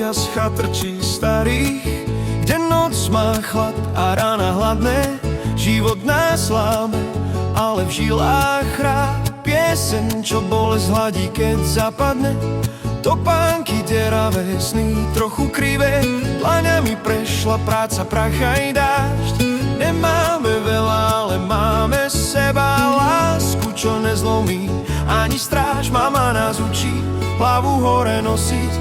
ľudia z chatrčí starých, kde noc má chlad a rána hladné. Život nás láme, ale v žilách hrá pieseň, čo bolesť hladí, keď zapadne. Topánky deravé, sny trochu krivé, dlaňami prešla práca, prach aj dážď. Nemáme veľa, ale máme seba, lásku, čo nezlomí ani stráž. Mama nás učí hlavu hore nosiť,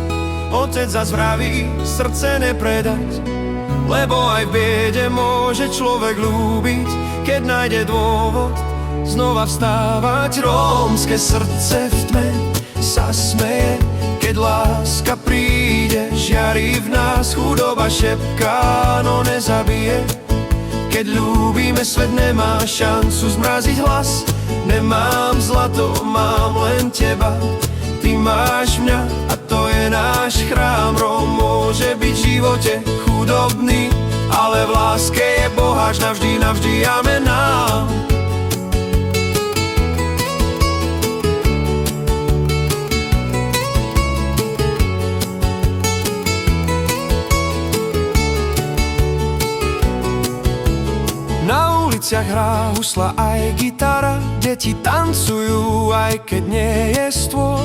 otec zas vraví srdce nepredať, lebo aj v biede môže človek ľúbiť, keď nájde dôvod znova vstávať. Rómske srdce v tme sa smeje, keď láska príde, žiari v nás, chudoba šepká, no nezabije. Keď ľúbime, svet nemá šancu zmraziť hlas. Nemám zlato, mám len teba, ty máš mňa a to je náš chrám. Róm môže byť v živote chudobný, ale v láske je boháč navždy, navždy, amen nám. Na uliciach hrá husla aj gitara, deti tancujú, aj keď nie je stôl.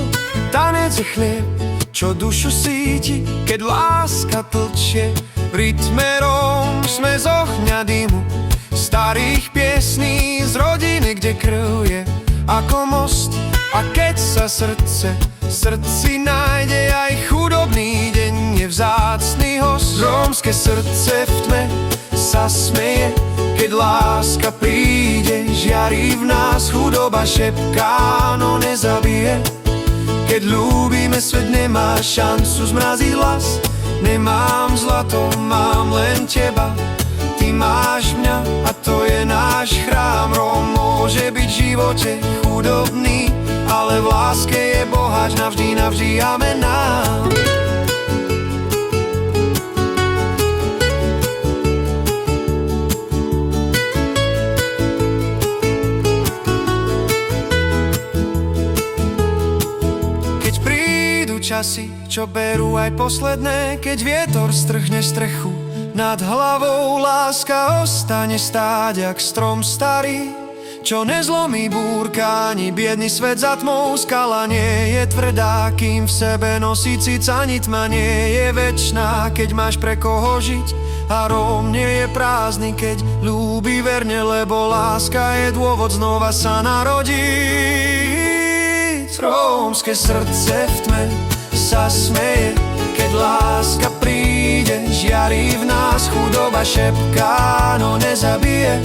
Tanec je chlieb, čo dušu síti, keď láska tlčie. V rytme Róm sme z ohňa dymu, starých piesní z rodiny, kde krv je ako most. A keď sa srdce v srdci nájde, aj chudobný deň je vzácny host. Rómske srdce v tme sa smeje, keď láska príde, žiari v nás, chudoba šepká, no nezabije. Keď ľúbime, svet nemá šancu zmraziť hlas. Nemám zlato, mám len teba, ty máš mňa a to je náš chrám. Róm môže byť v živote chudobný, ale v láske je boháč navždy, navždy, amen nám. Časy, čo berú aj posledné, keď vietor strhne strechu nad hlavou, láska ostane stáť jak strom starý, čo nezlomí búrka, ani biedný svet za tmou. Skala nie je tvrdá, kým v sebe nosí cit, ani tma nie je večná, keď máš pre koho žiť. A Róm nie je prázdny, keď ľúbi verne, lebo láska je dôvod znova sa narodiť. Rómske srdce v tme sa smeje, keď láska príde, žiari v nás, chudoba šepká, no nezabije.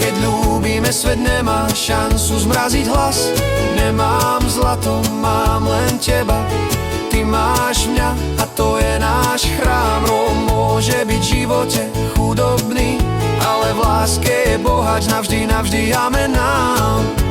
Keď ľúbime, svet nemá šancu zmraziť hlas. Nemám zlato, mám len teba, ty máš mňa a to je náš chrám. Róm môže byť v živote chudobný, ale v láske je boháč navždy, navždy, amen nám.